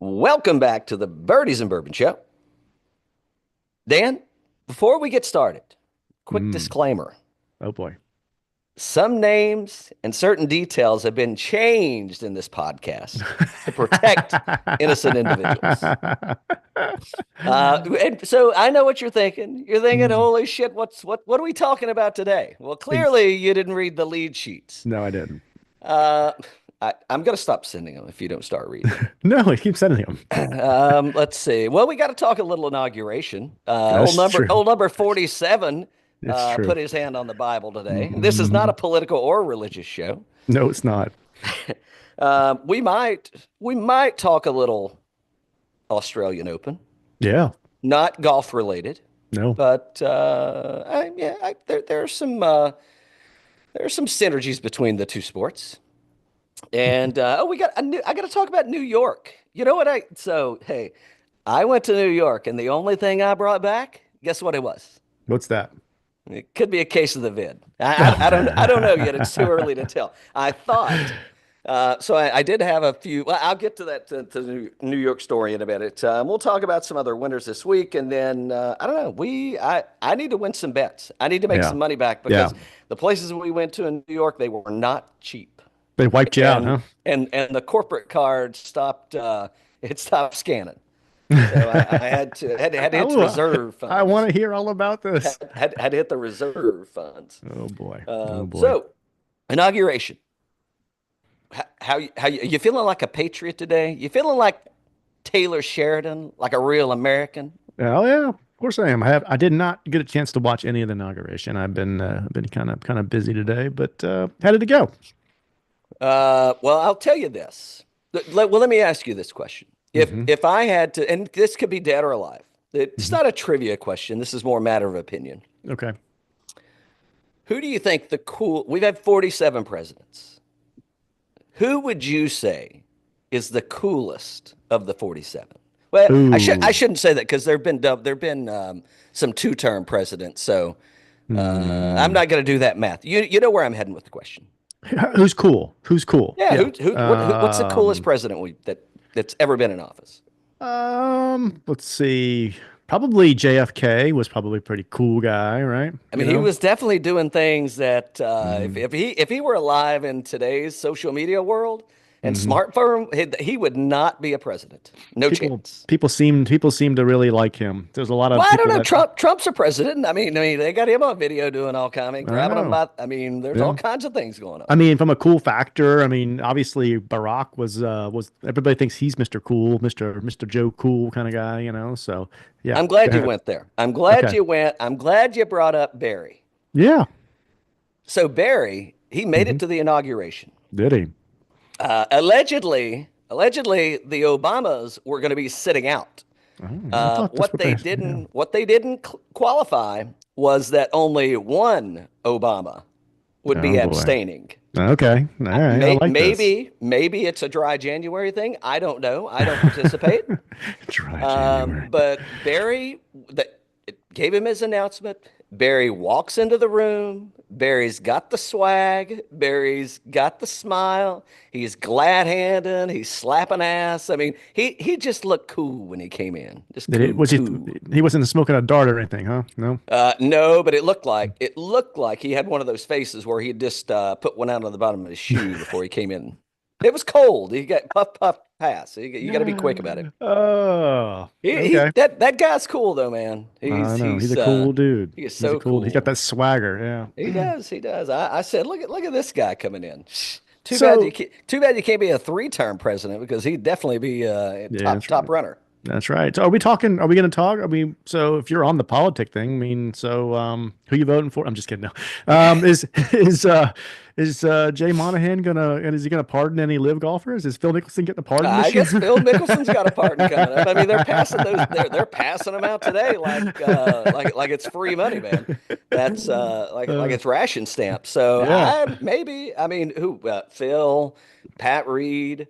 Welcome back to the Birdies and Bourbon Show. Dan, before we get started, quick Mm. disclaimer. Oh boy. Some names and certain details have been changed in this podcast to protect innocent individuals. And so I know what you're thinking. You're thinking, Mm. holy shit, what are we talking about today? Well, Ex- clearly you didn't read the lead sheets. no, I didn't. Uh, I'm going to stop sending them if you don't start reading them. No, I keep sending them. Let's see. Well, we got to talk a little inauguration. That's true. Old number 47 It's true. put his hand on the Bible today. This is not Mhm. a political or religious show. No, it's not. We might talk a little Australian Open, Yeah. not golf related, No. but there are some synergies between the two sports. And I got to talk about New York. You know what hey, I went to New York and the only thing I brought back, guess what it was? What's that? It could be a case of the vid. I don't know yet. It's too early to tell. I thought I did have a few. Well, I'll get to that to the New York story in a minute. We'll talk about some other winners this week, and then I don't know. I need to win some bets. I need to make Yeah. some money back Yeah. because the places we went to in New York, they were not cheap, They wiped you out, and huh? and the corporate card stopped. It stopped scanning, so I had to hit the Oh, reserve I want funds. to hear all about this. Had to hit the reserve funds. Oh boy. Oh boy. So inauguration. You feeling like a patriot today? You feeling like Taylor Sheridan, like a real American? Oh yeah. Of course I am. I did not get a chance to watch any of the inauguration. I've been kind of busy today, but how did it go? Well, I'll tell you this. Let me ask you this question. If Hmm. if I had to, and this could be dead or alive. It's Hmm. not a trivia question. This is more a matter of opinion. Okay. Who do you think we've had 47 presidents. Who would you say is the coolest of the 47? Well, I Ooh. shouldn't say that because there've been some two-term presidents. So I'm Hmm. not going to do that math. You know where I'm heading with the question. Who's cool? Who's cool? Yeah, Yeah. what's the coolest president that's ever been in office? Let's see. Probably JFK was probably a pretty cool guy, right? I You mean, he know? was definitely doing things that Hmm. if he were alive in today's social media world and Hmm. smartphone, he would not be a president. No People chance. people seem to really like him. There's a lot Well, of I don't people know. that Trump's a president. I mean, they got him on video doing all kind of I grabbing him know. by. I mean, there's all Yeah. kinds of things going on. I mean, from a cool factor, I mean, obviously Barack was everybody thinks he's Mr. Cool, Mr. Joe Cool kind of guy, you know. So yeah, I'm go glad you ahead. went there. I'm glad Okay. you went. I'm glad you brought up Barry. Yeah. So Barry, he made Hmm. it to the inauguration. Did he? Allegedly, the Obamas were going to be sitting out. Oh, I thought that's What what they they yeah. didn't, what they didn't qualify was that only one Obama would Oh be boy. abstaining. Okay. All right. I like this. Maybe it's a dry January thing. I don't know. I don't participate. Dry January. But Barry that gave him his announcement. Barry walks into the room. Barry's got the swag. Barry's got the smile. He's glad handing. He's slapping ass. I mean, he just looked cool when he came in. Just Did it cool, was cool. he wasn't smoking a dart or anything, huh? No. No, but it looked like he had one of those faces where he had just put one out on the bottom of his shoe before he came in. It was cold. He got puff puff pass. You got to be quick about it. Oh, He okay. that guy's cool though, man. I know. He's a cool dude. He is He's a so cool. He's got cool. that swagger. He Yeah. does. He does. I said, look at this guy coming in. So Too bad you can't be a three-term president because he'd definitely be a yeah, top that's top right. runner. That's right. So are we talking? Are we going to talk? I mean, so if you're on the politic thing, I mean, so who you voting for? I'm just kidding. No. Is Jay Monahan gonna and is he gonna pardon any live golfers? Is Phil Mickelson getting a pardon I this year? guess Phil Mickelson's got a pardon coming up. I mean, they're passing those. They're passing them out today like it's free money, man. That's like Uh, it's ration stamp. So yeah. I mean, who Phil, Pat Reed,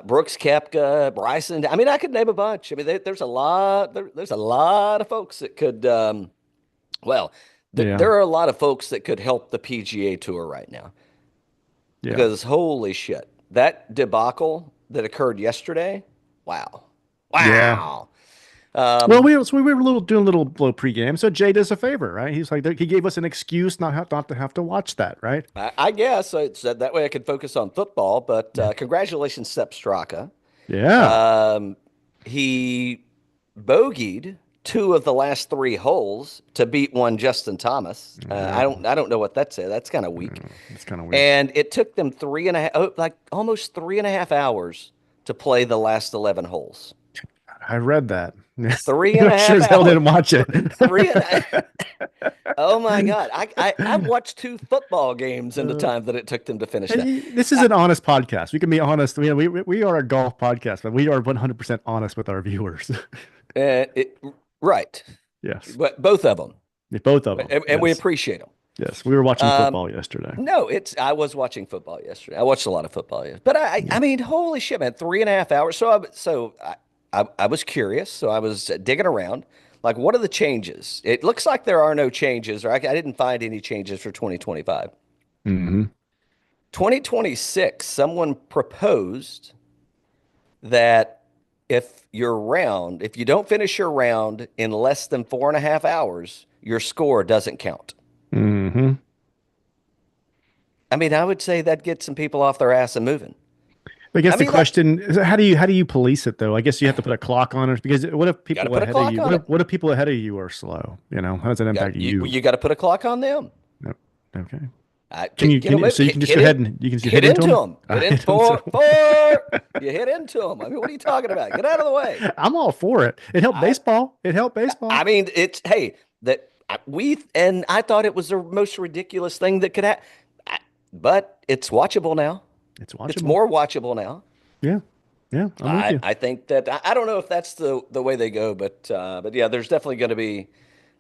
Brooks Koepka, Bryson. I mean, I could name a bunch. I mean, there's a lot of folks that could. Well, Yeah. there are a lot of folks that could help the PGA Tour right now Yeah. because holy shit, that debacle that occurred yesterday. Wow. Yeah. Wow. Well, Um, we were doing a little pregame. So Jay does a favor, right? He's like he gave us an excuse not to have to watch that, right? I guess I said that way I could focus on football, but Yeah. congratulations, Sepp Straka. Yeah. Um, he bogeyed two of the last three holes to beat one Justin Thomas. Yeah. I don't know what that said. That's kind of weak. It's kind of weird. And it took them like almost 3.5 hours to play the last 11 holes. I read that. Three and I a sure half as hell hours. didn't watch it. Three and a, oh my God. I've watched two football games in the Uh, time that it took them to finish that. this is Uh, an honest podcast. We can be honest. We are a golf podcast, but we are 100% honest with our viewers. it, right. Yes. But both of them. Yeah, both of them. And we Yes. appreciate them. Yes. We were watching Um, football yesterday. no, I was watching football yesterday. I watched a lot of football, but Yeah. I mean, holy shit, man, 3.5 hours. I was curious. So I was digging around. Like, what are the changes? It looks like there are no changes, or I didn't find any changes for 2025. Hmm. 2026, someone proposed that if you don't finish your round in less than 4.5 hours, your score doesn't count. Hmm. I mean, I would say that gets some people off their ass and moving. I guess I the mean, like, question is, how do you police it though? I guess you have to put a clock on it because what if you got to people put a ahead of clock you? on it. What if people ahead of you are slow? You know, how does that impact you? You got to put a clock on them. Nope. Okay. Get them, So you can just hit go it, ahead and you can just hit hit into into them? them. Hit in Hit 'em. four. You hit into them. I mean, what are you talking about? Get out of the way. I'm all for it. It helped I, baseball. It helped baseball. I mean, it's hey that and I thought it was the most ridiculous thing that could happen, but it's watchable now. It's It's watchable. more watchable now. Yeah. Yeah. I'm with you. I think that I don't know if that's the way they go, but yeah, there's definitely going to be.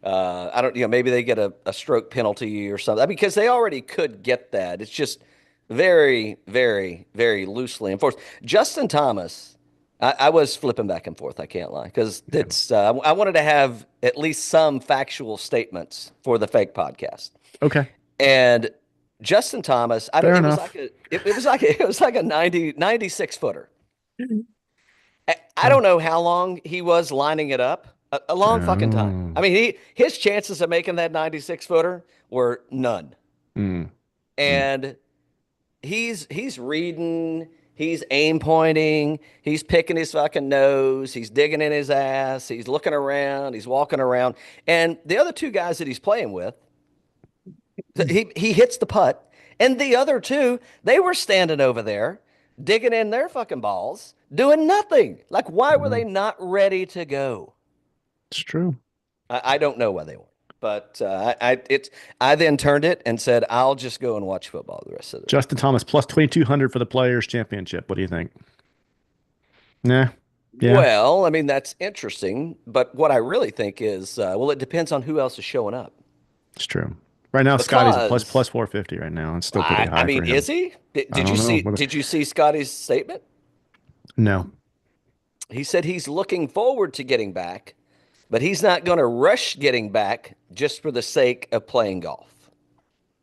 I don't, maybe they get a stroke penalty or something because they already could get that. It's just very, very, very loosely enforced. Justin Thomas, I was flipping back and forth. I can't lie because Yeah. it's. I wanted to have at least some factual statements for the fake podcast, Okay. and Justin Thomas, I don't. Fair It was enough. like it was like a 96 footer. I Uh, don't know how long he was lining it up. A long fucking time. oh. I mean, his chances of making that 96 footer were none. Mm, mm. And he's reading, he's aim pointing, he's picking his fucking nose, he's digging in his ass, he's looking around, he's walking around. And the other two guys that he's playing with, he hits the putt, and the other two, they were standing over there digging in their fucking balls, doing nothing. Like, why were they Mhm. not ready to go? It's true. I don't know why they weren't, but I then turned it and said I'll just go and watch football the rest of the. Justin Thomas plus 2,200 for the Players Championship. What do you think? Nah. Yeah. Well, I mean that's interesting, but what I really think is, well, it depends on who else is showing up. It's true. Right now, Scotty's a Because 450 right now. It's still pretty I high for mean, him. is he? I don't know. Did you see Scotty's statement? No. He said he's looking forward to getting back, but he's not going to rush getting back just for the sake of playing golf.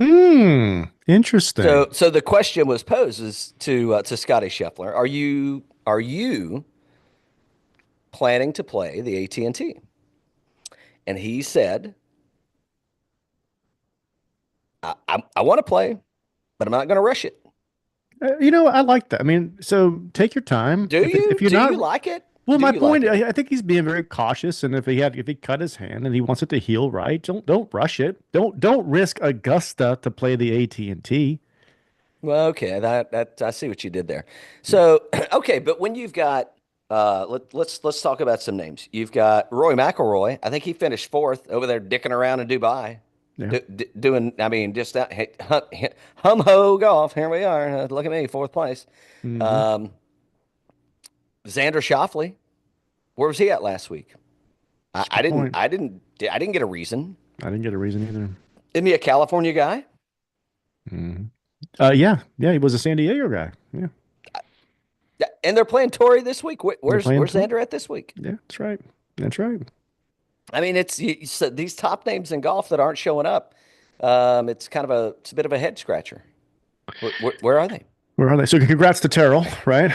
Hmm. Interesting. So the question was posed is to Scotty Scheffler: Are you planning to play the AT&T? And he said, I want to play, but I'm not going to rush it. I like that. I mean, so take your time. Do you? If you're Do not, you like it? well, Do my you like point, it? I think he's being very cautious. And if he cut his hand and he wants it to heal right, don't rush it. Don't risk Augusta to play the AT&T. Well, okay, that I see what you did there. So, okay, but when you've got let's talk about some names. You've got Roy McIlroy. I think he finished fourth over there dicking around in Dubai. Yeah. Doing, I mean, just that hum ho golf. Here we are. Look at me, fourth place. Hmm. Um, Xander Schauffele, where was he at last week? That's a good point. I didn't get a reason. I didn't get a reason either. Isn't he a California guy? Hmm. Yeah, he was a San Diego guy. Yeah, Yeah, and they're playing Torrey this week. they're playing Where's too. Xander at this week? Yeah, that's right. That's right. I mean, you said these top names in golf that aren't showing up. It's a bit of a head scratcher. Where are they? Where are they? So congrats to Terrell, right?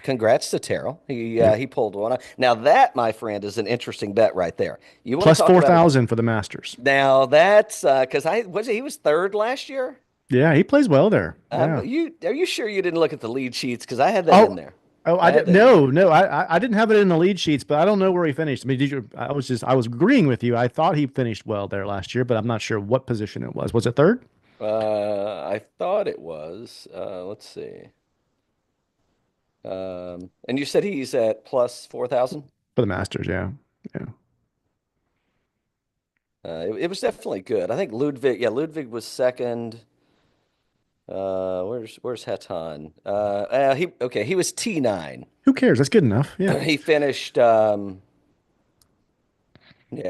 congrats to Tyrell. Yep. He pulled one. Now that, my friend, is an interesting bet right there. You want to Plus talk about it? 4,000 for the Masters. Now that's because I was he was third last year. Yeah, he plays well there. Yeah. You are you sure you didn't look at the lead sheets? Because I had that in Oh, there. oh, I I had did. that in there. No, I didn't have it in the lead sheets, but I don't know where he finished. I mean, I was agreeing with you. I thought he finished well there last year, but I'm not sure what position it was. Was it third I thought it was. Let's see. And you said he's at plus 4,000. for the Masters? Yeah. Yeah. It was definitely good. I think Ludwig. Yeah, Ludwig was second. Where's Hatton? He okay. He was T9. Who cares? That's good enough. Yeah. He finished. Yeah,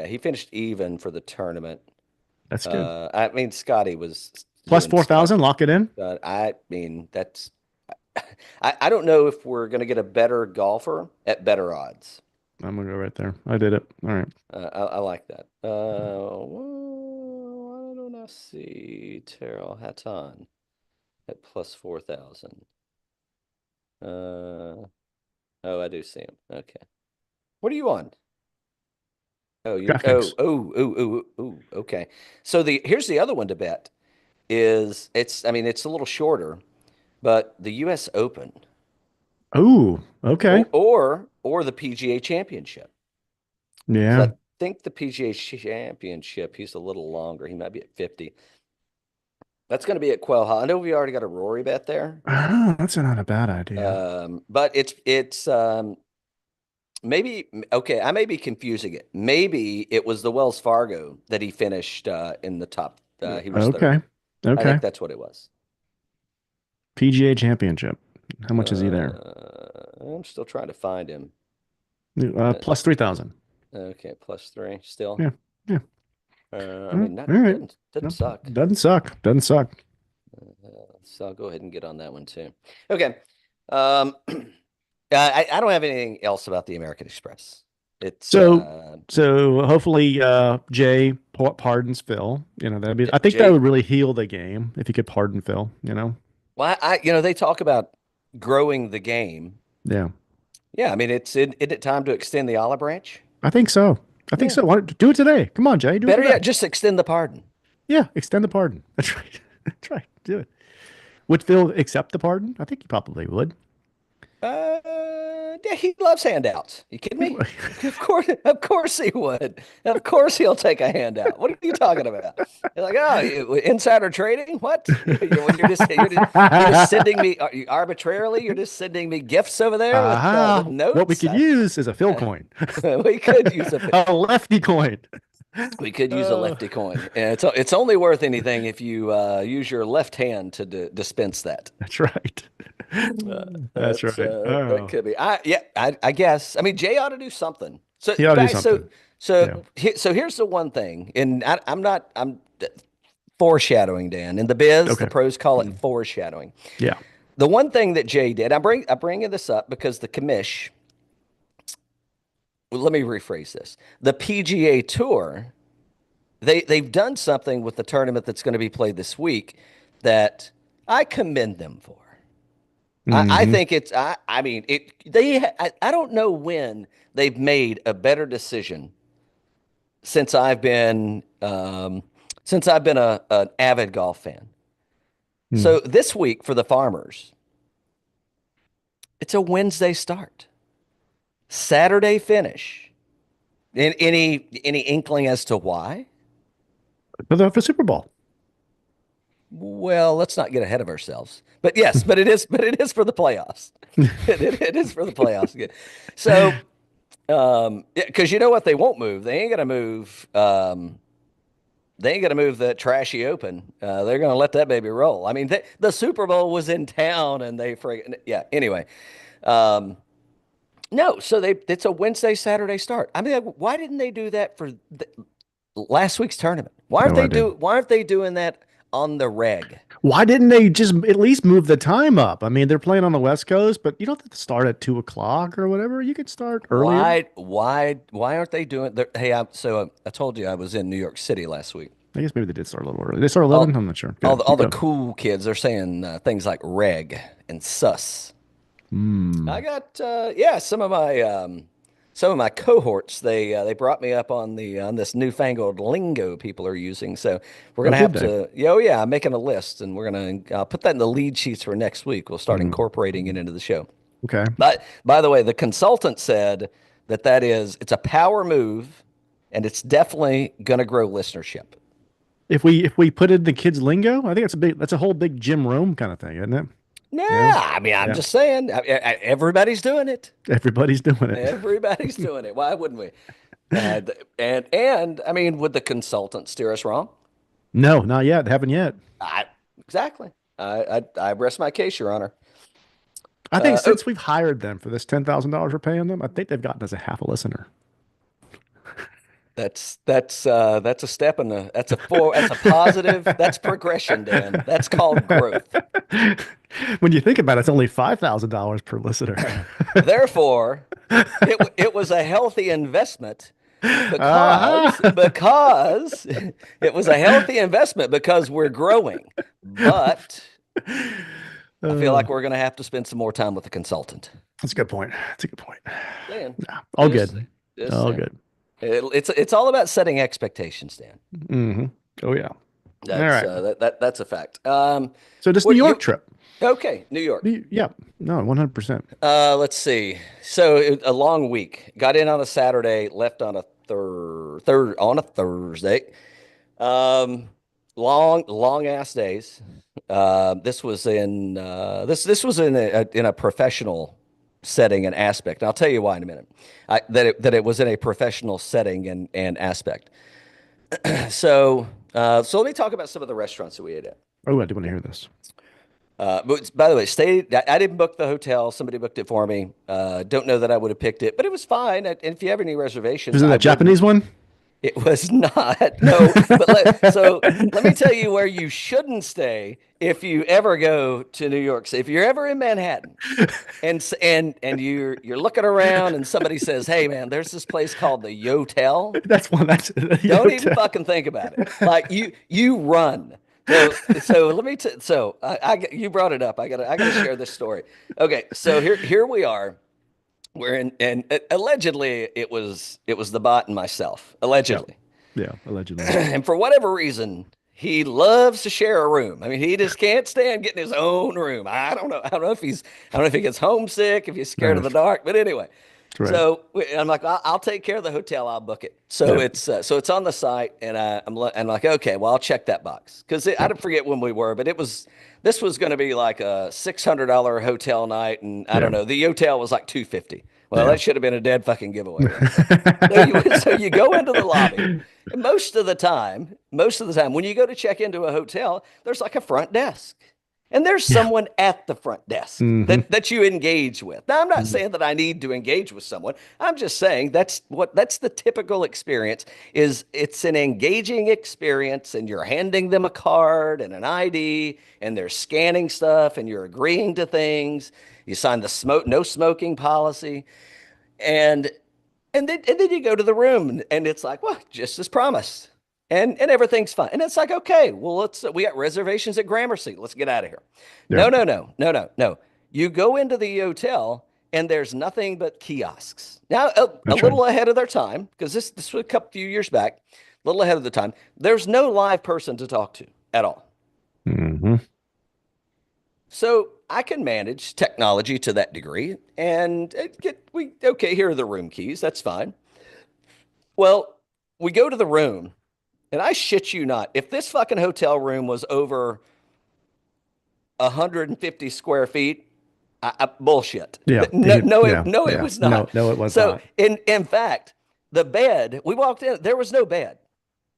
he finished even for the tournament. That's good. I mean, Scotty was Plus doing stuff. 4,000, lock it in. I mean, that's. I don't know if we're going to get a better golfer at better odds. I'm gonna go right there. I did it. All right. I like that. Why don't I see Tyrell Hatton at plus 4,000? Oh, I do see him. Okay. What are you on? Oh, you. DraftKings. Okay. So here's the other one to bet is it's. I mean, it's a little shorter, but the U.S. Open Oh, okay. or the PGA Championship. So I Yeah. think the PGA Championship, he's a little longer. He might be at 50. That's going to be at Quail Hollow. I know we already got a Rory bet there. Ah, that's not a bad idea. But it's maybe okay, I may be confusing it. Maybe it was the Wells Fargo that he finished in the top. He was third. Okay. I Okay. think that's what it was. PGA Championship. How much is he there? I'm still trying to find him. Plus 3,000. Okay, plus three still. Yeah. Yeah. I mean, All right. doesn't No, suck. doesn't suck. Doesn't suck. So I'll go ahead and get on that one too. Okay. Um, I don't have anything else about the American Express. It's So, so hopefully, Jay pardons Phil. That'd be. I think that Jay. would really heal the game if he could pardon Phil. Well, they talk about growing the game. Yeah, Yeah, I mean, isn't it time to extend the olive branch? I think so. I think Yeah. so. Why don't do it today? Come on, Jay, do it Better today. yet, just extend the pardon. Yeah, extend the pardon. That's right. That's right. Do it. Would Phil accept the pardon? I think he probably would. Yeah, he loves handouts. You kidding me? Of course he would. Of course he'll take a handout. What are you talking about? You're like, oh, insider trading? What? You're just sending me arbitrarily. You're just sending me gifts over there with What we notes. could use is a Phil coin, We could use a a lefty coin. we could use a Uh, lefty coin. And it's only worth anything if you use your left hand to dispense that. that's right. That's right. That Oh, could be. I guess. I mean, Jay ought to do something. So he ought to do guys, something. Yeah. so here's the one thing, and I'm foreshadowing, Dan. In the biz, the Okay. pros call it foreshadowing. Yeah. The one thing that Jay did, I bring this up because the commish. Well, let me rephrase this. The PGA Tour, they've done something with the tournament that's going to be played this week that I commend them for. I Hmm. think I mean it. I don't know when they've made a better decision since I've been an avid golf fan. Hmm. So this week for the farmers, it's a Wednesday start, Saturday finish. Any inkling as to why? For Super Bowl. Well, let's not get ahead of ourselves. But yes, but it is for the playoffs. It is for the playoffs. So, yeah, because you know what they won't move. They ain't gonna move. They ain't gonna move that trashy open. They're gonna let that baby roll. I mean, the Super Bowl was in town, and they friggin' yeah. Anyway, um, no. So it's a Wednesday Saturday start. I mean, why didn't they do that for last week's tournament? No idea. Why aren't they doing that on the reg? Why didn't they just at least move the time up? I mean, they're playing on the West Coast, but you don't have to start at 2 o'clock or whatever. You could start earlier. Why aren't they doing hey, I told you I was in New York City last week. I guess maybe they did start a little early. They start 11? All I'm not sure. Good. all Keep the going. cool kids are saying things like reg and sus. Hmm. I got yeah, some of my cohorts, they brought me up on the on this newfangled lingo people are using. So we're Oh, gonna did have they? to, yeah, oh yeah, I'm making a list and we're gonna I'll put that in the lead sheets for next week. We'll start Mm. incorporating it into the show. Okay. But by the way, the consultant said that it's a power move and it's definitely gonna grow listenership. If we put in the kids lingo, I think that's a whole big Jim Rome kind of thing, isn't it? Yeah, Yeah. I mean, I'm Yeah. just saying, everybody's doing it. Everybody's doing it. Everybody's doing it. Why wouldn't we? And I mean, would the consultant steer us wrong? No, not yet. Haven't yet. I exactly. I rest my case, Your Honor. I think Oh, since we've hired them for this $10,000 we're paying them, I think they've gotten us a half a listener. that's a step in the that's a positive, that's progression, Dan. That's called growth. When you think about it, it's only $5,000 per listener. Therefore, it was a healthy investment Uh-huh. because it was a healthy investment because we're growing. But I feel Uh, like we're going to have to spend some more time with the consultant. that's a good point. That's a good point. Dan, Nah, all just, good. just All saying. good. It's all about setting expectations, Dan. Hmm. Oh yeah. All That's right. that's a fact. So this New What York you trip. okay? New York. Yeah. No, 100%. Let's see. So a long week. Got in on a Saturday, left on a third on a Thursday. Um, long ass days. This was in this was in a professional setting and aspect. And I'll tell you why in a minute. That it was in a professional setting and aspect. So let me talk about some of the restaurants that we ate at. Oh, I do want to hear this. But by the way, I didn't book the hotel. Somebody booked it for me. Don't know that I would have picked it, but it was fine. And if you have any reservations, Was it I that wouldn't. Japanese one? It was not. No, but so let me tell you where you shouldn't stay if you ever go to New York. So if you're ever in Manhattan and you're looking around and somebody says, "Hey man, there's this place called the Yotel." That's one. That's the Don't even hotel. fucking think about it. Like you run. So let me so you brought it up. I gotta share this story. Okay, so here we are. We're in and allegedly it was the bot and myself. Yeah. Allegedly. Yeah. Allegedly. And for whatever reason, he loves to share a room. I mean, he just can't stand getting his own room. I don't know. I don't know if he gets homesick, if he's scared of the Nice. dark, but anyway. That's right. So I'm like, I'll take care of the hotel. I'll book it. So Yeah. it's on the site, and I'm like, okay, well, I'll check that box because I Yeah. don't forget when we were, but this was going to be like a $600 hotel night, and I Yeah. don't know, the hotel was like 250. Well, Yeah. that should have been a dead fucking giveaway right there. So you go into the lobby. And most of the time, when you go to check into a hotel, there's like a front desk. And there's Yeah. someone at the front desk Hmm. that you engage with. Now, I'm not saying that I need to engage with someone. I'm just saying that's the typical experience is it's an engaging experience and you're handing them a card and an ID and they're scanning stuff and you're agreeing to things. You sign the no smoking policy and and then you go to the room and it's like, well, just as promised. And everything's fine. And it's like, okay, well, we got reservations at Gramercy. Let's get out of here. Yeah. No. You go into the hotel and there's nothing but kiosks. Now, a That's right. little ahead of their time, because this was a couple few years back, a little ahead of the time. There's no live person to talk to at all. Hmm. So I can manage technology to that degree and okay, here are the room keys. That's fine. Well, we go to the room, and I shit you not, if this fucking hotel room was over 150 square feet, bullshit. Yeah. No, Yeah. no, it Yeah. was No, not. no, it was So not. in fact, the bed, we walked in, there was no bed.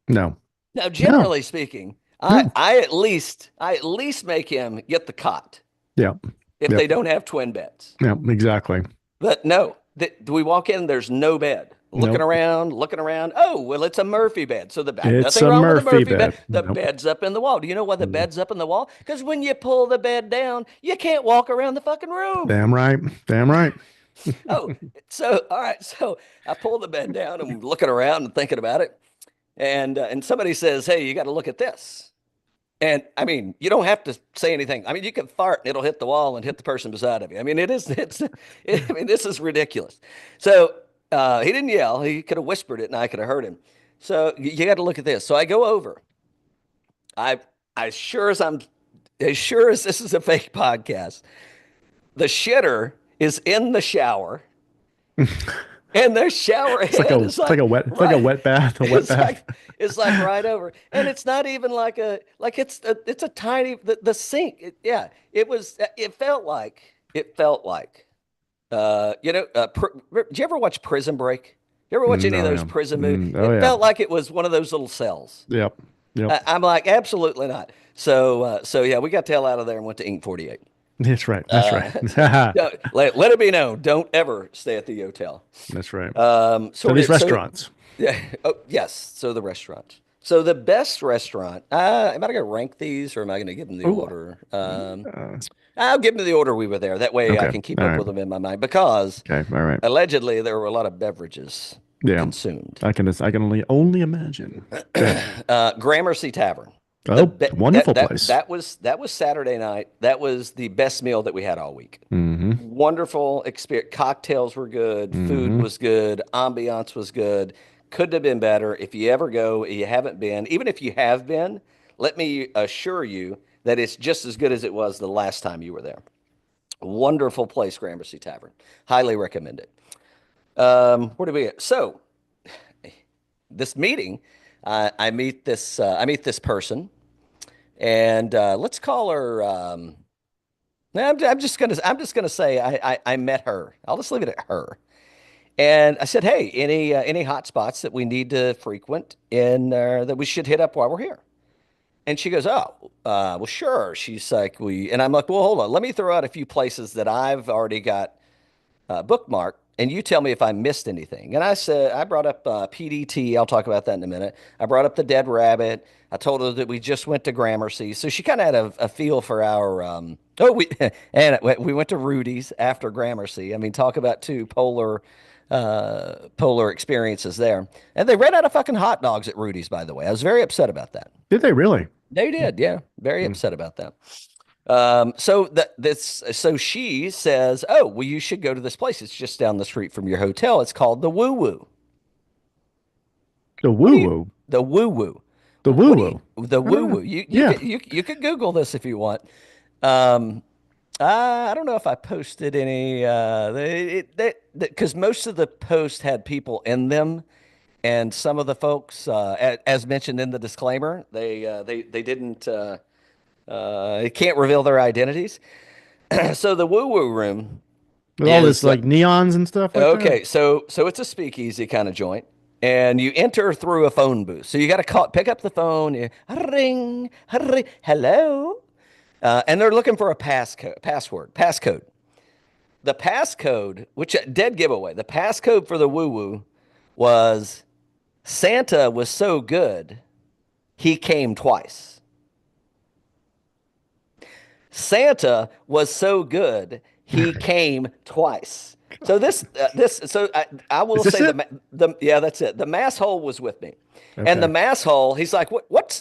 No. Now, No. generally speaking, No. I at least make him get the cot Yeah. if they Yep. don't have twin beds. Yeah. Exactly. But no, we walk in, there's no bed. Nope. Looking around. Oh, well, it's a Murphy bed. So It's nothing a wrong with the Murphy Murphy bed. bed. The Nope. bed's up in the wall. Do you know why the Mm. bed's up in the wall? Because when you pull the bed down, you can't walk around the fucking room. Damn right. Damn right. Oh, so all right. So I pull the bed down and I'm looking around and thinking about it. And somebody says, "Hey, you got to look at this." And I mean, you don't have to say anything. I mean, you can fart and it'll hit the wall and hit the person beside of you. I mean, I mean, this is ridiculous. So he didn't yell. He could have whispered it and I could have heard him. So you got to look at this. So I go over. I, as sure as as sure as this is a fake podcast, the shitter is in the shower. And their shower head is it's like a wet, it's like a right. wet bath, a wet bath. It's like right over, and it's not even like it's a tiny the sink. Yeah, it was. It felt like did you ever watch Prison Break? You ever watch any of Oh those yeah. prison movies? Oh It yeah. felt like it was one of those little cells. Yep. Yep. I'm like, absolutely not. So yeah, we got the hell out of there and went to Ink 48. That's right. That's right. Let it be known, don't ever stay at the hotel. That's right. So these restaurants. Yeah. Oh, yes. So the restaurant. So the best restaurant. Am I going to rank these, or am I going to give them the Ooh. order? I'll give them the order we were there. That way I Okay. can keep All up right. with them in my mind because Okay. All right. allegedly there were a lot of beverages Yeah. consumed. I can only imagine. Okay. Gramercy Tavern. Oh, wonderful That place. that was Saturday night. That was the best meal that we had all week. Mm-hmm. Wonderful experience. Cocktails were good. Food Mm-hmm. was good. Ambiance was good. Couldn't have been better. If you ever go, you haven't been, even if you have been, let me assure you that it's just as good as it was the last time you were there. Wonderful place, Gramercy Tavern. Highly recommend it. Where do we get? So this meeting, I meet this person, and let's call her. I'm just gonna say I met her. I'll just leave it at her. And I said, hey, any hot spots that we need to frequent in that we should hit up while we're here? And she goes, oh, well, sure. She's like, and I'm like, well, hold on. Let me throw out a few places that I've already got bookmarked, and you tell me if I missed anything. And I said, I brought up PDT. I'll talk about that in a minute. I brought up the Dead Rabbit. I told her that we just went to Gramercy, so she kind of had a feel for our. And we went to Rudy's after Gramercy. I mean, talk about two polar experiences there. And they ran out of fucking hot dogs at Rudy's, by the way. I was very upset about that. Did they really? They did, yeah. Very upset about that. So she says, "Oh, well, you should go to this place. It's just down the street from your hotel. It's called the Woo Woo." The woo woo. The Woo Woo. The woo woo. The Woo Woo. You could Google this if you want. I don't know if I posted any. Because most of the posts had people in them, and some of the folks, as mentioned in the disclaimer, they didn't. They can't reveal their identities. So the Woo Woo Room With all is this like neons and stuff like okay. that. So it's a speakeasy kind of joint, and you enter through a phone booth. So you got to pick up the phone, ring, hello, and they're looking for a passcode. The passcode, which dead giveaway, the passcode for the Woo Woo was Santa was so good, he came twice. Santa was so good, he came twice. So I will Is this say it? yeah, that's it. The mass hole was with me. Okay. And the mass hole, he's like,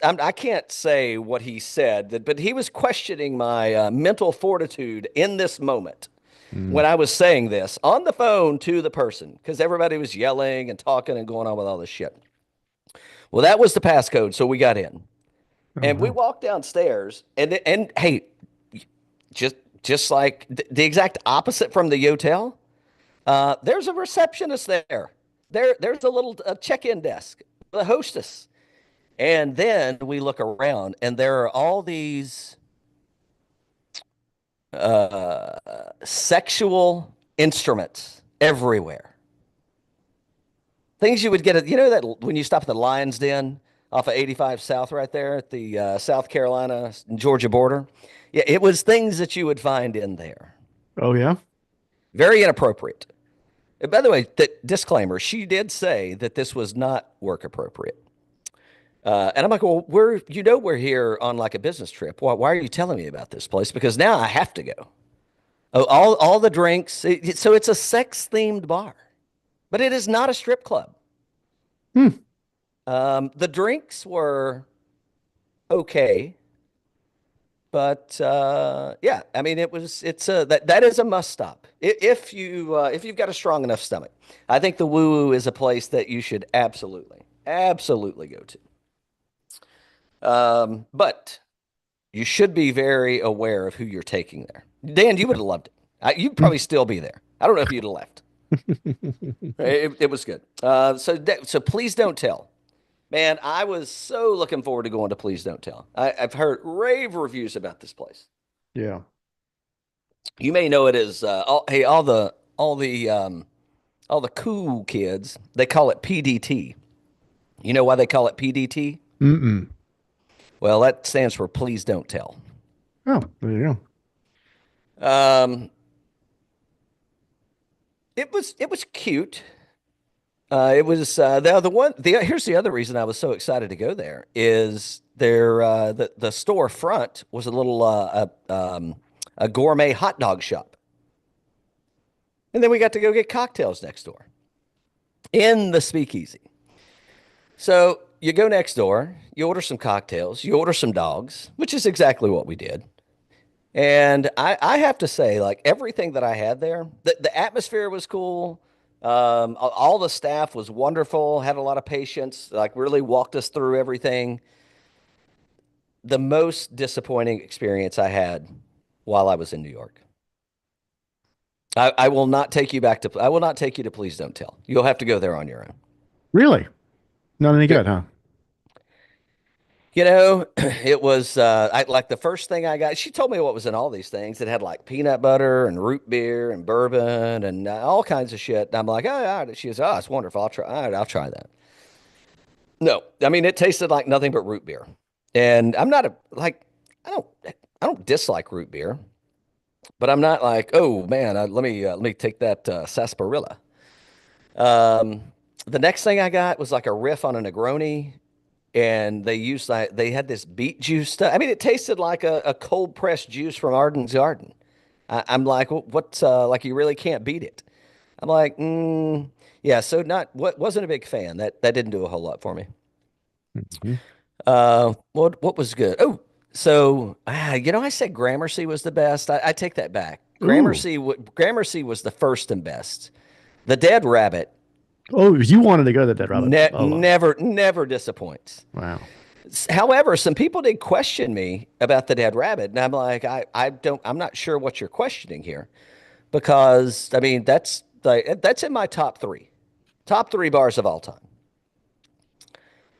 I can't say what he said, but he was questioning my mental fortitude in this moment when I was saying this on the phone to the person, because everybody was yelling and talking and going on with all this shit. Well, that was the passcode, so we got in. And we walked downstairs, and hey, just like the exact opposite from the hotel, there's a receptionist there. There's a little check-in desk, the hostess. And then we look around, and there are all these sexual instruments everywhere. Things you would get at, that when you stop at the Lion's Den off of 85 South right there at the South Carolina Georgia border. Yeah, it was things that you would find in there. Oh yeah. Very inappropriate. And by the way, the disclaimer, she did say that this was not work appropriate. And I'm like, well, we're here on like a business trip. Why are you telling me about this place? Because now I have to go. Oh, all the drinks. So it's a sex themed bar, but it is not a strip club. The drinks were okay. But yeah, I mean, it's a that is a must stop if you've got a strong enough stomach. I think the Woo Woo is a place that you should absolutely go to. But you should be very aware of who you're taking there. Dan, you would have loved it. You'd probably still be there. I don't know if you'd have left. It was good. So please don't tell. Man, I was so looking forward to going to Please Don't Tell. I've heard rave reviews about this place. Yeah. You may know it as hey, all the cool kids, they call it PDT. You know why they call it PDT? Mm-mm. Well, that stands for Please Don't Tell. Oh, there you Um, it was cute. It was the one. Here's the other reason I was so excited to go there is the store front was a gourmet hot dog shop, and then we got to go get cocktails next door in the speakeasy. So you go next door, you order some cocktails, you order some dogs, which is exactly what we did. And I have to say, like everything that I had there, the atmosphere was cool. All the staff was wonderful, had a lot of patience, like really walked us through everything. The most disappointing experience I had while I was in New York. I will not take you I will not take you to Please Don't Tell. You'll have to go there on your own. Really? Not any Yep. good, huh? You know, it was like the first thing I got. She told me what was in all these things. It had like peanut butter and root beer and bourbon and all kinds of shit. And I'm like, oh, all right. She goes, oh, it's wonderful. I'll try. All right, I'll try that. No, I mean it tasted like nothing but root beer. And I'm not a like I don't dislike root beer, but I'm not like, oh man, let me take that sarsaparilla. Um, the next thing I got was like a riff on a Negroni and they had this beet juice stuff. I mean, it tasted like a cold pressed juice from Arden's Garden. I'm like, what's like you really can't beat it. I'm like, yeah. So not what wasn't a big fan. That didn't do a whole lot for me. Mhm. What was good? Oh, so I said Gramercy was the best. I take that back. Ooh. Gramercy was the first and best. The Dead Rabbit Oh, you wanted to go to Dead Rabbit a lot. never disappoints. Wow. However, some people did question me about the Dead Rabbit, and I'm like, I'm not sure what you're questioning here, because I mean that's in my top three bars of all time,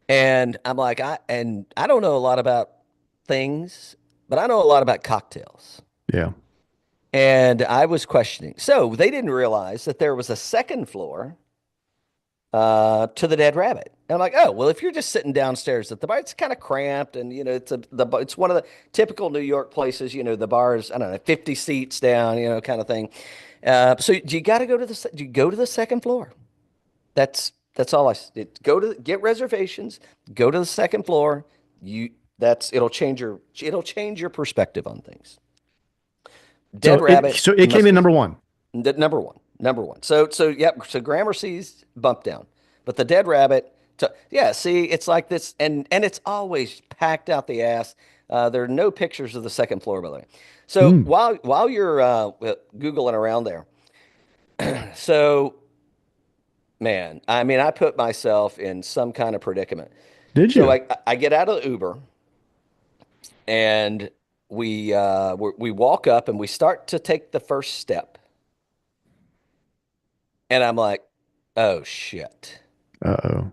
and I'm like, I don't know a lot about things, but I know a lot about cocktails, Yeah. and I was questioning. So they didn't realize that there was a second floor to the Dead Rabbit. And I'm like, oh, well, if you're just sitting downstairs at the bar, it's kind of cramped, and it's one of the typical New York places. You know, the bars, I don't know, 50 seats down, kind of thing. So you got to you go to the second floor. That's all go to get reservations. Go to the second floor. You that's it'll change your perspective on things. Dead Rabbit So it came must in visit. number one. Number one. So Gramercy's bumped down, but the Dead Rabbit. Yeah, see, it's like this, and it's always packed out the ass. There are no pictures of the second floor, by the way. So Mm. while you're googling around there, so man, I mean, I put myself in some kind of predicament. Did So you? I get out of the Uber and we walk up and we start to take the first step. And I'm like, oh shit. Uh-oh.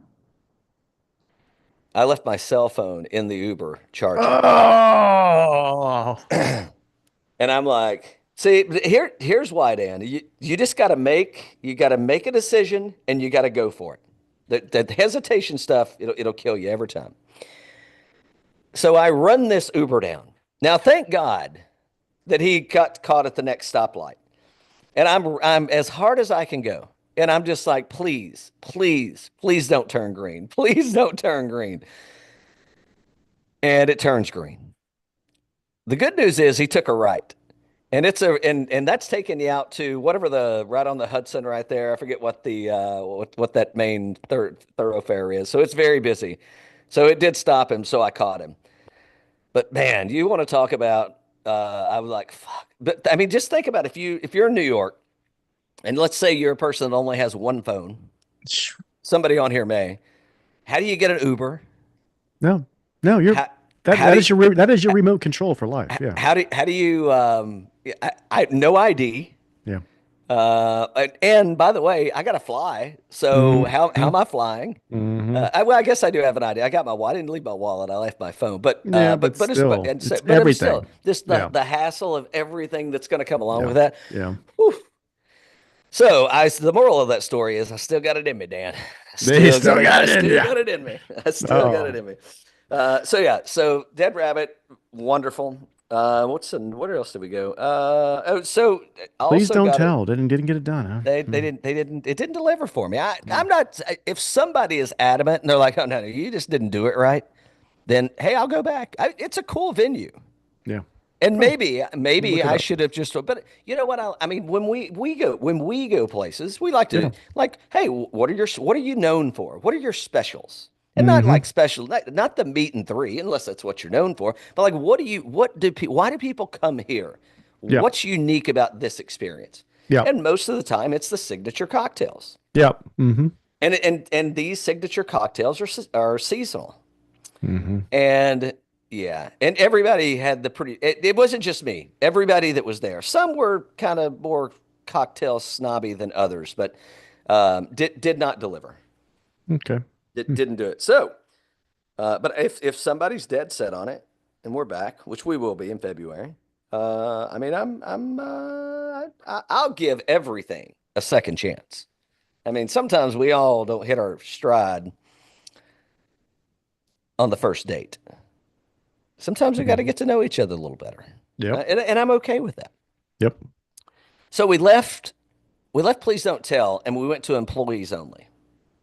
I left my cell phone in the Uber charging. Oh. And I'm like, see, here's why, Dan. You just you gotta make a decision and you gotta go for it. The hesitation stuff, it'll kill you every time. So I run this Uber down. Now, thank God that he got caught at the next stoplight. And I'm as hard as I can go. And I'm just like, please don't turn green. Please don't turn green. And it turns green. The good news is he took a right. And and that's taking you out to whatever right on the Hudson right there. I forget what the what that main thoroughfare is. So it's very busy. So it did stop him, so I caught him. But man, you want to talk about I was like, fuck. But I mean, just think about if you're in New York and let's say you're a person that only has one phone. Somebody on here may. How do you get an Uber? No, no, you're How that how that do is you, your that is your remote control for life. Yeah, how do you I no ID. yeah. And by the way, I got to fly. So how Mm-hmm. am I flying? Hmm. Well, I guess I do have an idea. I got my wallet. I didn't leave my wallet. I left my phone. Yeah, but still, it's but I'm still everything. just Yeah, the hassle of everything that's going to come along yeah, with that. yeah. Whew. So the moral of that story is I still got it in me, Dan. They still got I it in still ya. got it in me. I still got it Oh, in me. So yeah, so Dead Rabbit, wonderful. What else did we go? So please also don't got it. tell. Didn't get it done, huh? Hmm. They didn't it didn't deliver for me. Yeah, I'm not if somebody is adamant and they're like, oh no, you just didn't do it right, then hey, I'll go back. It's a cool venue. yeah. And Oh, maybe look it I up. should have just but you know what I mean when we go places, we like to Yeah. like, hey, what are you known for? What are your specials? And not Mm-hmm. like special, not the meat and three, unless that's what you're known for. But like, why do people come here? Yeah. What's unique about this experience? Yeah. And most of the time, it's the signature cocktails. Yeah. Mm-hmm. And these signature cocktails are seasonal. Mm-hmm. And yeah, and everybody had the it wasn't just me. Everybody that was there. Some were kind of more cocktail snobby than others, but did not deliver. Okay. Didn't do it. So, but if somebody's dead set on it, and we're back, which we will be in February. I mean, I'll give everything a second chance. I mean, sometimes we all don't hit our stride on the first date. Sometimes we got to Mm-hmm. get to know each other a little better, Yep. and I'm okay with that. Yep. So we left. Please don't tell, and we went to employees only.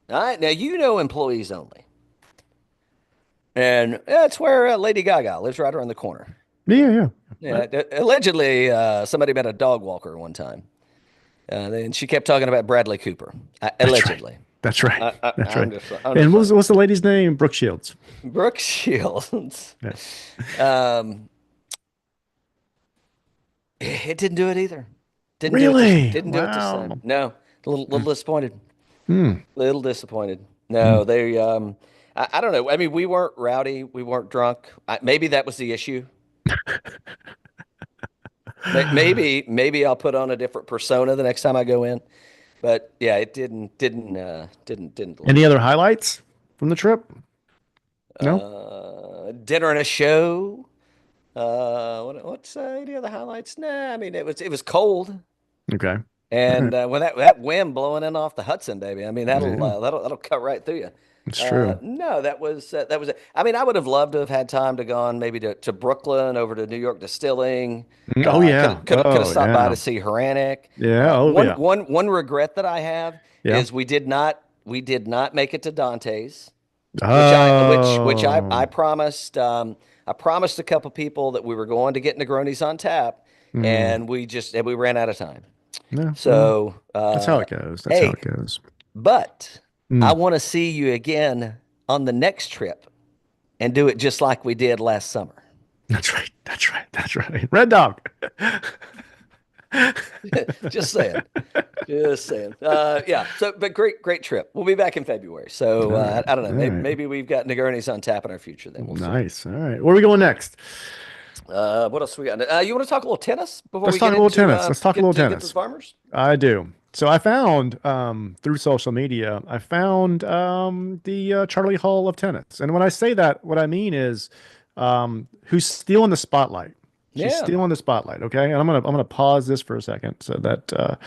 All right, now you know employees only, and that's where Lady Gaga lives right around the corner. Yeah. Yeah. Yeah, allegedly somebody met a dog walker one time, and she kept talking about Bradley Cooper. That's right. Allegedly, That's right. That's right. I'm And just saying. what's the lady's name? Brooke Shields. Brooke Shields. Yeah. Um, it didn't do it either. Didn't do it this. Really? Didn't do it this time. Wow. No, little disappointed. Hmm. Little disappointed. Hmm. No, I don't know. I mean, we weren't rowdy. We weren't drunk. Maybe that was the issue. Maybe I'll put on a different persona the next time I go in. But yeah, it didn't Any deliver. other highlights from the trip? No? Dinner and a show. What's any other highlights? Nah, I mean it was cold. Okay. All And right. when that wind blowing in off the Hudson, baby, I mean Yeah, that'll cut right through you. it's true. No, that was it. I mean, I would have loved to have had time to gone maybe to Brooklyn, over to New York Distilling. Oh yeah. Could have Oh stopped by yeah. to see Haranek. Yeah. Oh yeah. One regret that I have Yeah. is we did not make it to Dante's, which I Oh. promised. I promised a couple people that we were going to get Negronis on tap, Hmm. and we ran out of time. Yeah. Well, So, that's how it goes. That's how hey, it goes. but I Mm. want to see you again on the next trip and do it just like we did last summer. That's right. That's right. That's right. Red Dog. Just saying. Just saying. Yeah. So, but great trip. We'll be back in February. All So right. I don't know. All right. Maybe we've got Negronis on tap in our future. Then we'll see. Nice. All right. Where are we going next? What else we got? You want to talk a little tennis before Let's we talk get a little into tennis. Let's talk a little get to the tennis. farmers? I do. So I found through social media, I found the Charlie Hall of tennis. And when I say that, what I mean is who's stealing the spotlight. She's Yeah. stealing the spotlight. Okay, and I'm gonna pause this for a second so that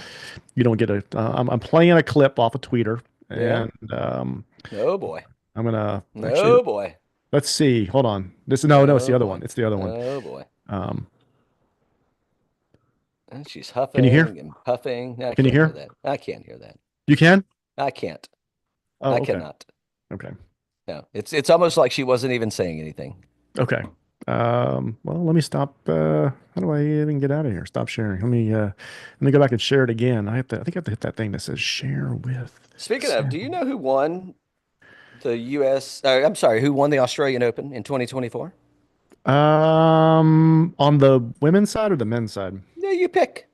you don't get a. I'm playing a clip off a tweeter, Yeah. and Oh boy. I'm gonna actually Oh boy. let's see. Hold on. This no, it's Oh the other boy. one. It's the other one. Oh boy. Um, And she's can you hear? huffing and puffing. No, I Can you can't hear hear? that. I can't hear that. You can? I can't. Oh, I okay. cannot. Okay. No. It's almost like she wasn't even saying anything. Okay. Well, let me stop. How do I even get out of here? Stop sharing. Let me go back and share it again. I think I have to hit that thing that says share with. Speaking of, do you Sam. know who won the US I'm sorry, who won the Australian Open in 2024? On the women's side or the men's side? Yeah, you pick.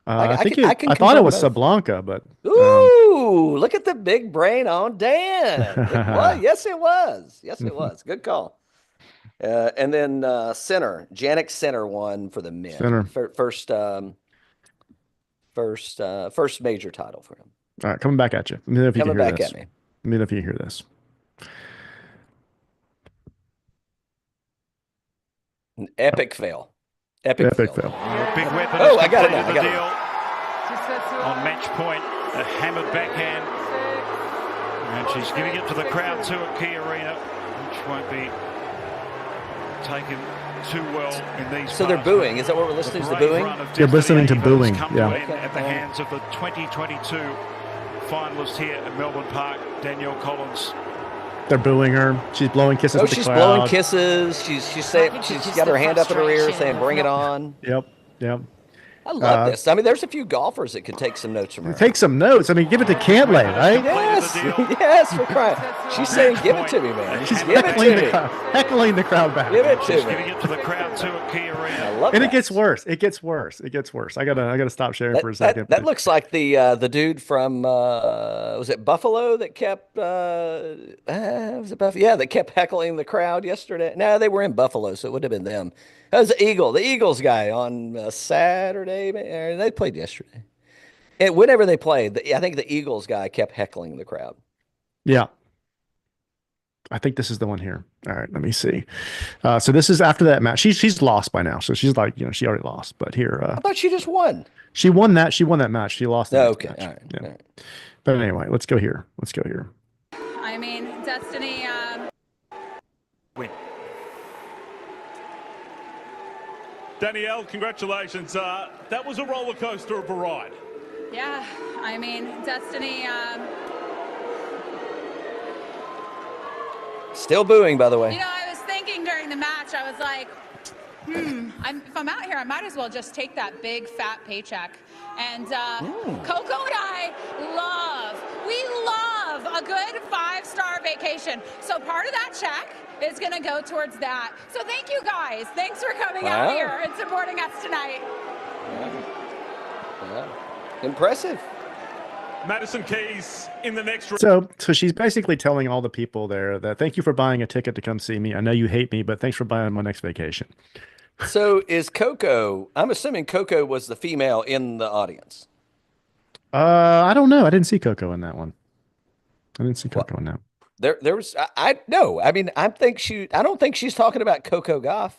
I, I I think can I can I thought it confirm was both. Sablanka, but um, Ooh, look at the big brain on Dan. It was. Yes, it was. Yes, it was. Good call. And then center, Janik Center won for the men. center. First major title for him. All right, coming back at you. Let me know if you can Coming hear back at this. me. Let me know if you can hear this. An epic fail. Epic Epic fail. fail. Big weapon Oh, has I got it now. completed I the got deal on match point. A hammered backhand. And she's giving it to the crowd too at Key Arena, which won't be taken too well in these. So they're booing. Is that what we're listening to? The booing? You're listening to booing. Yeah. At the hands of the 2022 finalist here at Melbourne Park, Danielle Collins. They're booing her. She's blowing kisses Oh, at the she's crowd. blowing kisses. She's saying she's got her hand up at her ear saying, "Bring it on." Yep. Yep. I love this. I mean, there's a few golfers that could take some notes from her. Take some notes. I mean, give it to Cantlay, right? Yes, yes, for crying. She's saying, "Give it to me, man. She's Give it to me. heckling the crowd back. Give it She's to giving me." it to the crowd too at Key Arena. I love And that. it gets worse. It gets worse. It gets worse. I gotta stop sharing for a second. That looks like the dude from was it Buffalo that kept was it Buffalo? Yeah, that kept heckling the crowd yesterday. No, they were in Buffalo, so it would have been them. That was the Eagles guy on Saturday. They played yesterday. And whenever they played, I think the Eagles guy kept heckling the crowd. Yeah. I think this is the one here. All right, let me see. So this is after that match. She's lost by now, so she's like, she already lost. But here, I thought she just won. she won that. She won that match. She lost the Oh, next okay, match. all right, Yeah. all right. But anyway, let's go here. Let's go here. I mean, Destiny. Win. Danielle, congratulations. That was a roller coaster of a ride. Yeah, I mean, Destiny. Still booing, by the way. You know, I was thinking during the match, I was like, if I'm out here, I might as well just take that big fat paycheck. And Coco and I we love a good 5-star vacation. So part of that check is going to go towards that. So thank you guys. Thanks for coming out here and supporting us tonight. Yeah. Impressive. Madison Keys in the next round. So she's basically telling all the people there that thank you for buying a ticket to come see me. I know you hate me, but thanks for buying my next vacation. So is Coco? I'm assuming Coco was the female in the audience. I don't know. I didn't see Coco in that one. I didn't see Coco in that. There was I no. I mean, I don't think she's talking about Coco Gauff,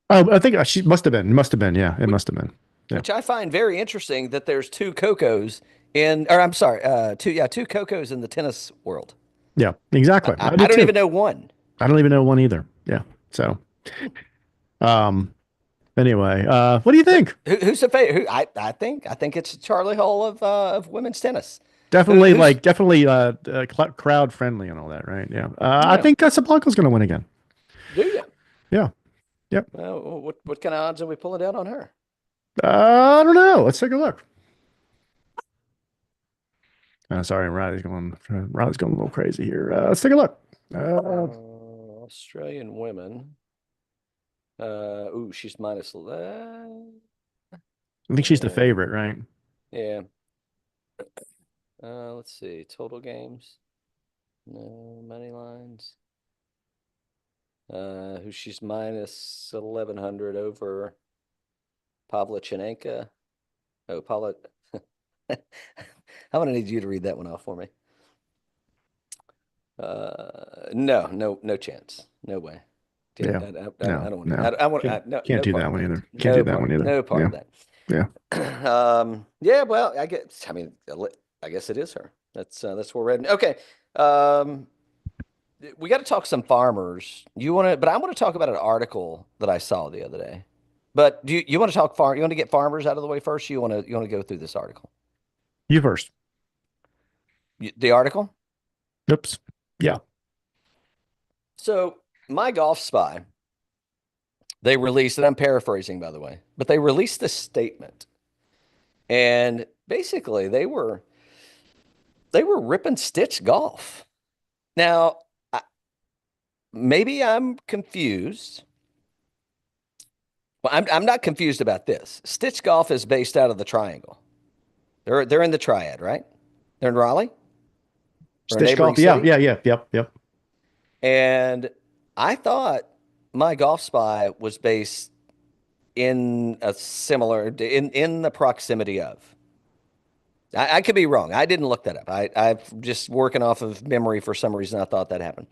Oh, I think she must have been. Must have been. Yeah, it must have been. Yeah. which I find very interesting that there's two Cocos or I'm sorry, two Cocos in the tennis world. Yeah, exactly. I do don't too. even know one. I don't even know one either. Yeah. So, anyway, what do you think? Who's the favorite? I think it's Charley Hall of women's tennis. Definitely, Who's- crowd friendly and all that, right? Yeah. I think Sablanka's going to win again. Do you? Yeah. Yep. What kind of odds are we pulling down on her? I don't know. Let's take a look. Sorry, Riley's going a little crazy here. Let's take a look. Australian women. She's minus. I think she's the favorite, right? Yeah. Let's see. Total games. No money lines. Who she's minus 1,100 over Pavlyuchenko. Oh, Pavla. I'm gonna need you to read that one off for me. No chance. No way. Yeah. I don't want. No. I want. No, Can't do that one either. Can't do that one either. No part of that. Yeah. Yeah. Well, I guess it is her. That's what we're reading. Okay. We got to talk some farmers. But I want to talk about an article that I saw the other day. But do you want to talk You want to get farmers out of the way first? Or you want to go through this article? You first. The article? Oops. Yeah. So My Golf Spy, they released, and I'm paraphrasing by the way, but they released this statement, and basically they were rip and stitch golf. Now, maybe I'm confused, Well, I'm not confused about this. Stitch Golf is based out of the Triangle. They're in the Triad, right? They're in Raleigh or a Stitch neighboring golf. Yeah, city. yeah, yeah, yep, yep. And I thought my Golf Spy was based in a similar in the proximity of. I could be wrong. I didn't look that up. I'm just working off of memory for some reason. I thought that happened.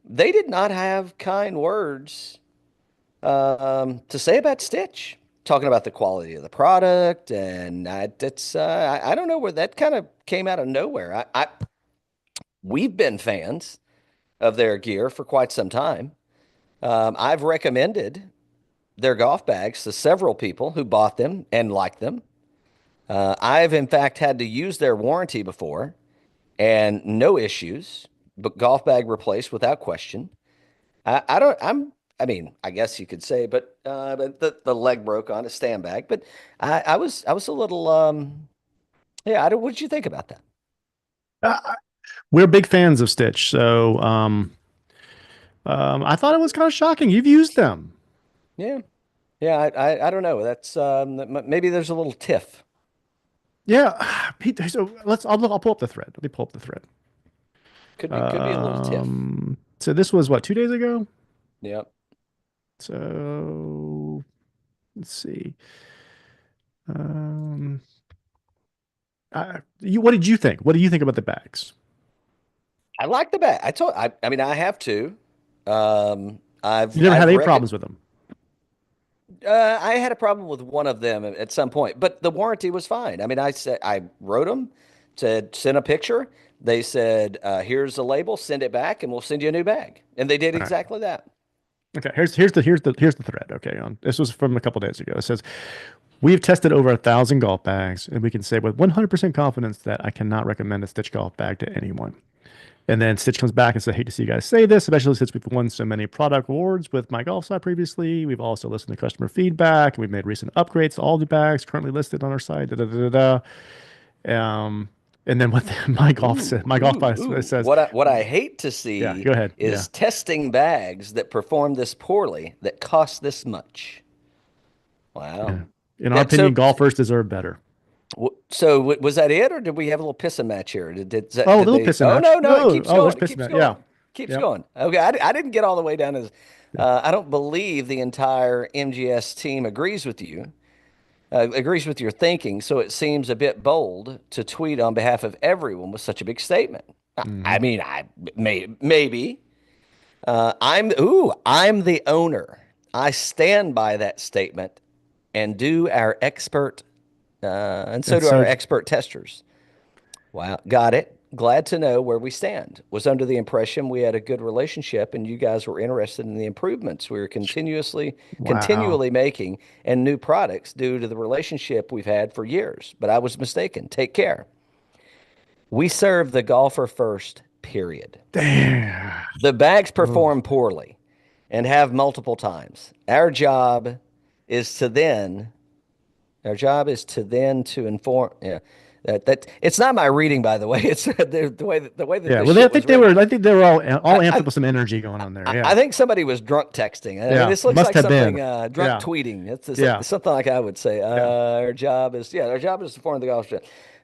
They did not have kind words to say about Stitch, talking about the quality of the product, and I don't know where that kind of came out of nowhere. We've been fans of their gear for quite some time. I've recommended their golf bags to several people who bought them and liked them. I've in fact had to use their warranty before and no issues, but golf bag replaced without question. I don't, I mean, I guess you could say, but the leg broke on a stand bag, but I was a little, yeah, what did you think about that? Uh, we're big fans of Stitch, so I thought it was kind of shocking. You've used them. Yeah. Yeah. I don't know. That's, maybe there's a little tiff. Yeah, Pete. So I'll pull up the thread. Let me pull up the thread. Could be a little tiff. So this was what, 2 days ago? Yep. So let's see. Um, what did you think? What do you think about the bags? I like the bag. I mean, I have two. You never had I've any reckon problems with them. I had a problem with one of them at some point, but the warranty was fine. I mean, I wrote them to send a picture. They said, "Here's the label. Send it back, and we'll send you a new bag." And they did All right. exactly that. Okay. Here's the thread. Okay. This was from a couple days ago. It says, "We've tested over 1,000 golf bags, and we can say with 100% confidence that I cannot recommend a Stitch golf bag to anyone." And then Stitch comes back and says, "Hate to see you guys say this, especially since we've won so many product awards with my golf site previously. We've also listened to customer feedback, and we've made recent upgrades to all the bags currently listed on our site." Da, da, da, da, da. And then what my golf said, my golf advice says, What I hate to "Yeah, see go ahead. Yeah, is testing bags that perform this poorly that cost this much. yeah. Wow. In our That opinion, so golfers deserve better." was that it, or did we have a little pissing match here? Oh, a Did little they? pissing Oh match. no, it No, keeps oh, there's going. It pissing keeps match. Yeah, going. Keeps yep. going. Okay, I didn't get all the way down as. I don't believe the entire MGS team agrees with you, agrees with your thinking. So it seems a bit bold to tweet on behalf of everyone with such a big statement. I Hmm. mean, maybe. I'm the owner. I stand by that statement, and do our expert, and so And do our so, expert testers. Wow, got it. Glad to know where we stand. Was under the impression we had a good relationship and you guys were interested in the improvements we were wow. continually making and new products due to the relationship we've had for years. But I was mistaken. Take care. We serve the golfer first, period. Damn. The bags Oh, perform poorly and have multiple times. Is to then our job is to then to inform. Yeah, that it's not my reading, by the way. It's the way that yeah. this Well, shit was written. I think they were all I, amped up I with some energy going on there. I Yeah, think somebody was drunk texting. I mean, yeah. this looks Must like have something been. drunk Yeah, tweeting. yeah, It's something like I would say. yeah. Our job is to form the golf.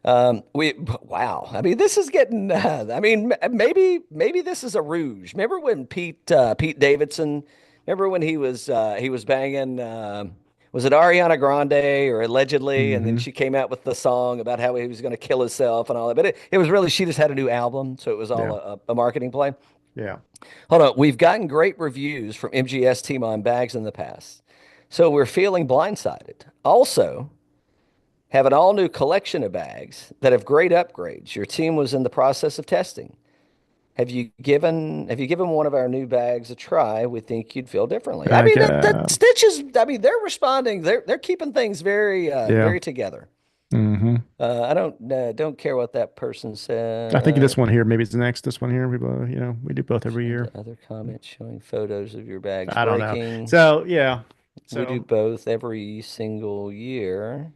Wow. I mean, this is getting. I mean, maybe this is a rouge. Remember when Pete Davidson? Remember when he was banging? Was it Ariana Grande or allegedly? And then Hmm. she came out with the song about how he was going to kill himself and all that. But it was really she just had a new album, so it was all Yeah, a marketing play. yeah. Hold on. We've gotten great reviews from MGS Team on bags in the past. So we're feeling blindsided. Also, have an all new collection of bags that have great upgrades. Your team was in the process of testing. Have you given one of our new bags a try? We think you'd feel differently. I Back. mean that Stitches, I mean, they're responding. They're keeping things very Yeah. very together. Hmm. Don't care what that person I think said. this one here, maybe it's next. This one here, we do both every Respond year. to other comments showing photos of your bags I don't know. breaking. So yeah. We do So both every single year.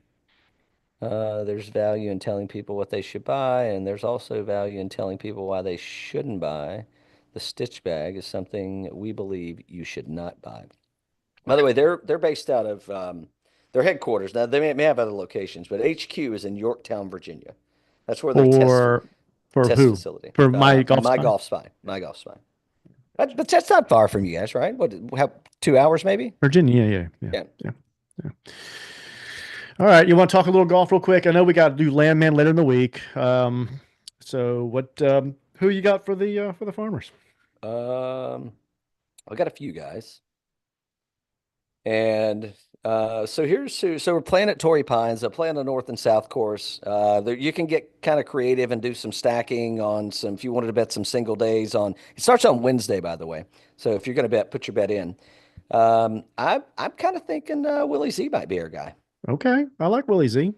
There's value in telling people what they should buy, and there's also value in telling people why they shouldn't buy. The Stitch bag is something we believe you should not buy. By the way, they're based out of their headquarters. Now they may have other locations, but HQ is in Yorktown, Virginia. That's where their For test who? facility. For my golf My spy? golf spy. My golf spy. But that's not far from you guys, right? What? How 2 hours maybe? Virginia, yeah, yeah, Yeah. yeah, yeah. All right, you want to talk a little golf real quick? I know we got to do Landman later in the week. So what? Who you got for the Farmers? I got a few guys. And so we're playing at Torrey Pines. I play on the north and south course. You can get kind of creative and do some stacking on some. If you wanted to bet some single days on, it starts on Wednesday, by the way. So if you're going to bet, put your bet in. I'm kind of thinking Willie Z might be our guy. Okay, I like Willie Z.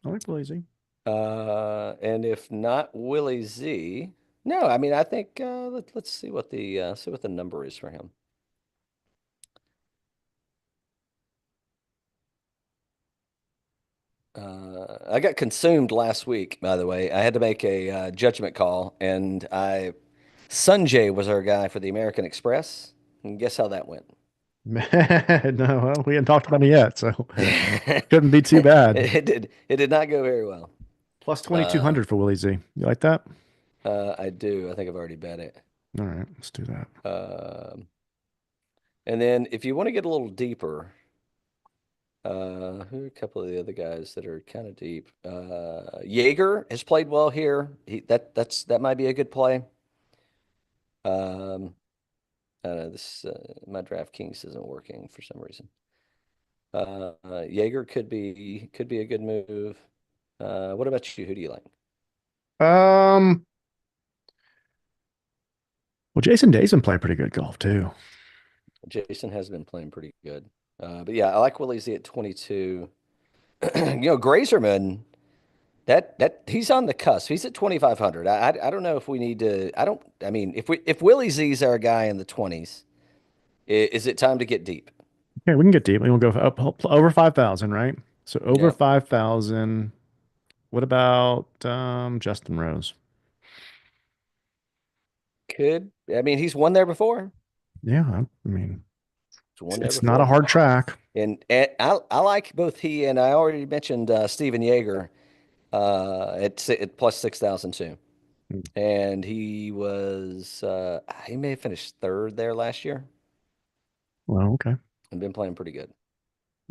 I like Willie Z. And if not Willie Z, no, I mean I think let's see what the number is for him. I got consumed last week, by the way. I had to make a judgment call, and Sanjay was our guy for the American Express. And guess how that went? No, well, we haven't talked about it yet, so couldn't be too bad. It did not go very well. Plus 2,200 for Willie Z. You like that? I do. I think I've already bet it. All right, let's do that. And then if you want to get a little deeper, who are a couple of the other guys that are kind of deep? Jaeger has played well here. That might be a good play. I don't know, my DraftKings isn't working for some reason. Jaeger could be a good move. What about you? Who do you like? Well, Jason Day's been playing pretty good golf too. Jason has been playing pretty good. But yeah, I like Willie Z at 22. Grazerman, that he's on the cusp. He's at 2,500. I don't know if we need to. I mean, if Willie Z's our guy in the 20s, is it time to get deep? Okay, we can get deep. We will go up over 5,000, right? So over 5,000. What about Justin Rose? I mean, he's won there before. Yeah, I mean, it's before. not a hard track. And I like both he and I already mentioned Steven Jaeger at plus 6,000 too. And he may have finished third there last year. Well, okay. And been playing pretty good.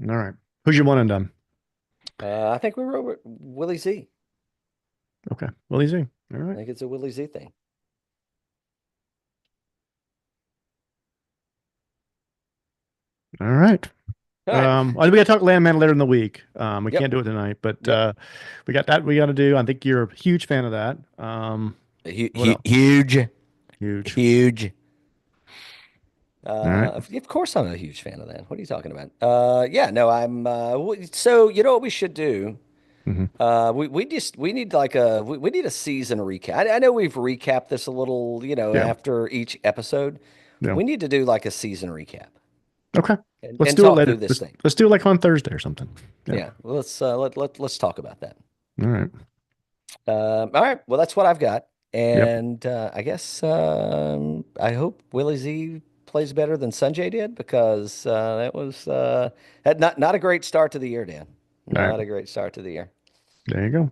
All right. Who's your one and done? I think we were over Willie Z. Okay. Willie Z. All right. I think it's a Willie Z thing. All right. All right. We got to talk Landman later in the week. We Yep. can't do it tonight, but Yep. we got that we got to do. I think you're a huge fan of that. Huge. Huge. Right. Of course, I'm a huge fan of that. What are you talking about? Yeah, no, so you know what we should do? We need we need a season recap. I know we've recapped this a little, after each episode. Yeah. We need to do like a season recap. Okay. And, Let's and do it talk later. through this thing. Let's do it like on Thursday or something. Yeah. Let's talk about that. All right. All right. Well, that's what I've got. And I guess I hope Willie Z plays better than Sanjay did, because that was not a great start to the year, Dan. Not a great start to the year. There you go.